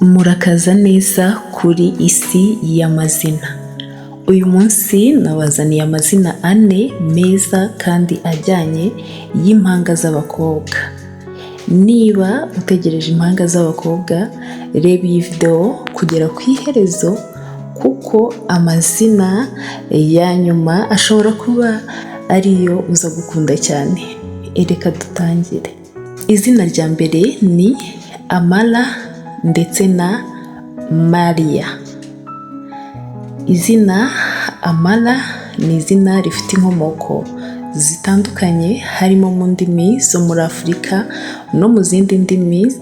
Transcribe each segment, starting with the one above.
Murakaza neza kuri isi y'amazina. Uyu munsi nabazaniye amazina 4 meza kandi ajyanye y'impanga z'abakobwa. Niba utegereje impanga z'abakobwa, reba iyi video kugera ku iherezo kuko amazina ya nyuma ashobora kuba ariyo uza gukunda cyane. Reka dutangire. Izina rya mbere ni Amara ndetse na Maria. Izina Amara ni izina rifite inkomoko zitandukanye, harimo mu ndimi zo muri Afurika no mu zindi ndimi.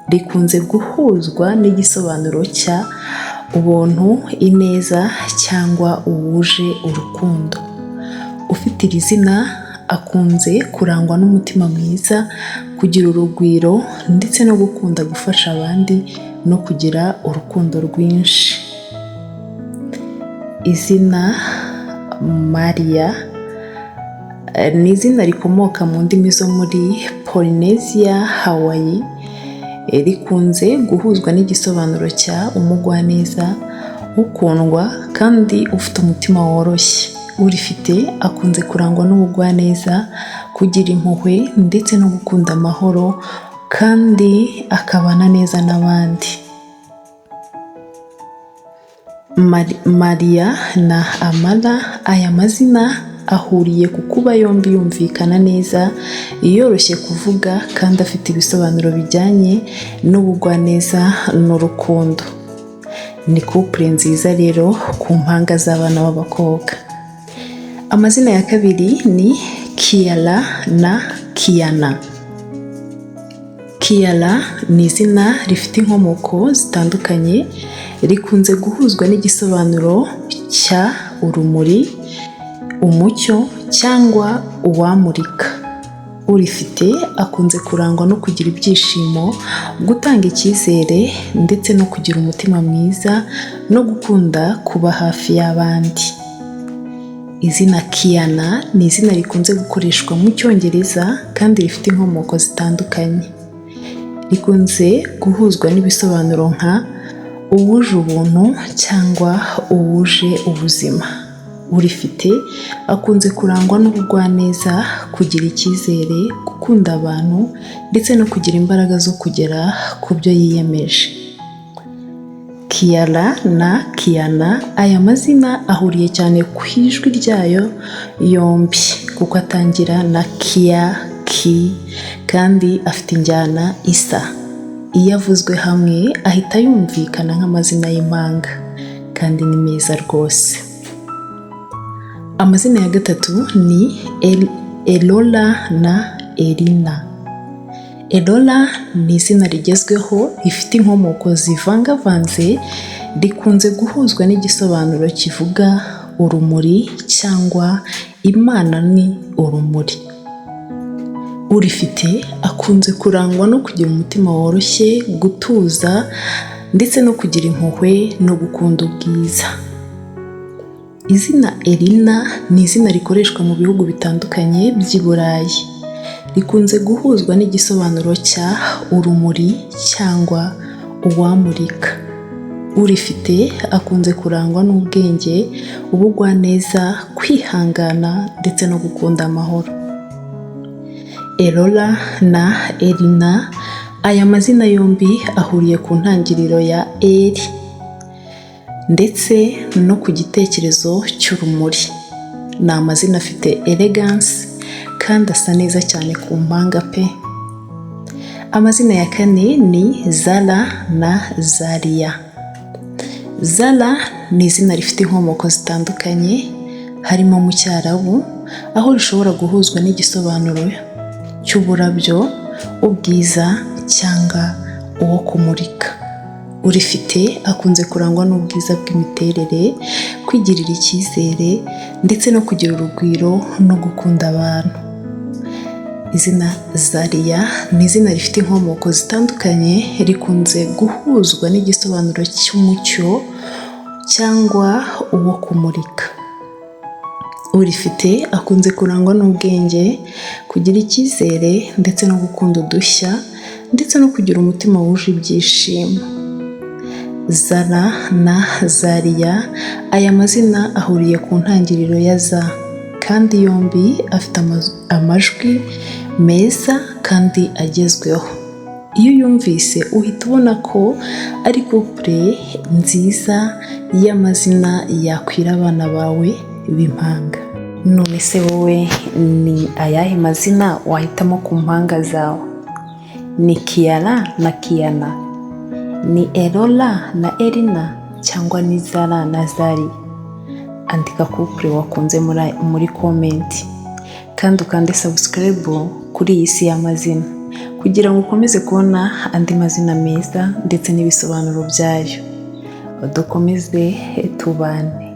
Rikunze guhuzwa n'igisobanuro cya ubuntu, ineza cyangwa uwuje urukundo. Ufite iri zina akunze kurangwa n'umutima mwiza, kugira urugwiro ndetse no gukunda gufasha abandi no kugira urukundo rwinshi. Izina Maria ni izina rikomoka mu ndimi zo muri Polynesia, Hawaii. Rikunze guhuzwa n'igisobanuro cya umugwaneza, ukundwa kandi ufite umutima woroshye. Urifite akunze kurangwa n'ubugwaneza, kugira impuhwe ndetse no gukunda amahoro kandi akabana neza n'abandi. Maria na Amara, aya mazina ahuriye ku kuba yombi yumvikana neza, yoroshye kuvuga kandi afite ibisobanuro bijyanye n'ubugwaneza n'urukundo. Ni couple nziza rero ku mpanga z'abana b'abakobwa. Amazina ya kabiri ni Kiara na Kiana. Kiara ni izina rifite inkomoko zitandukanye, rikunze guhuzwa n'igisobanuro cya urumuri, umucyo cyangwa uwamurika. Urifite akunze kurangwa no kugira ibyishimo, gutanga icyizere ndetse no kugira umutima mwiza no gukunda kuba hafi y'abandi. Izina Kiana ni izina rikunze gukoreshwa mu Cyongereza kandi rifite inkomoko zitandukanye. Rikunze guhuzwa n'ibisobanuro nka uwuje ubuntu cyangwa uwuje ubuzima. Urifite akunze kurangwa n'ubugwaneza, kugira icyizere, gukunda abantu ndetse no kugira imbaraga zo kugera ku byo yiyemeje. Kiara na Kiana, aya mazina ahuriye cyane ku ijwi ryayo yombi kuko atangira na Kia, Ki kandi afite injyana isa. Iyo avuzwe hamwe ahita yumvikana nk'amazina y'impanga kandi ni meza rwose. Amazina ya gatatu ni Elora na Elina. Elora ni izina rigezweho rifite inkomoko zivangavanze, rikunze guhuzwa n'igisobanuro kivuga urumuri cyangwa Imana ni urumuri. Urifite akunze kurangwa no kugira umutima woroshye, gutuza ndetse no kugira impuhwe no gukunda ubwiza. Izina Elina ni izina rikoreshwa mu bihugu bitandukanye by'i Burayi. Rikunze guhuzwa n'igisobanuro cya urumuri cyangwa uwamurika. Urifite akunze kurangwa n'ubwenge, ubugwaneza, kwihangana ndetse no gukunda amahoro. Elora na Elina, aya mazina yombi ahuriye ku ntangiriro ya Eri ndetse no ku gitekerezo cy'urumuri. Ni amazina afite elegance kandi asa neza cyane ku mpanga pe. Amazina ya kane ni Zara na Zaria. Zara ni izina rifite inkomoko zitandukanye, harimo mu Cyarabu, aho rishobora guhuzwa n'igisobanuro cy'uburabyo, ubwiza cyangwa uwo kumurika. Urifite akunze kurangwa n'ubwiza bw'imiterere, kwigirira icyizere ndetse no kugira urugwiro no gukunda abantu. Izina Zaria ni izina rifite inkomoko zitandukanye, rikunze guhuzwa n'igisobanuro cy'umucyo cyangwa uwo kumurika. Urifite akunze kurangwa n'ubwenge, kugira icyizere ndetse no gukunda udushya ndetse no kugira umutima wuje ibyishimo. Zara na Zaria, aya mazina ahuriye ku ntangiriro ya za, kandi yombi afite amajwi meza kandi agezweho. Iyo uyumvise uhita ubona ko ari couple nziza y'amazina yakwira abana bawe b'impanga. None se wowe ni ayahe mazina wahitamo ku mpanga zawe? Ni Kiara na Kiana? Ni Elola na Elina? Cyangwa ni Zara na Zari? Andika couple wakunze muri comment, kandi ukande subscribe kuri iyi si y'amazina kugira ngo ukomeze kubona andi mazina meza ndetse n'ibisobanuro byayo. Dukomeze tubane.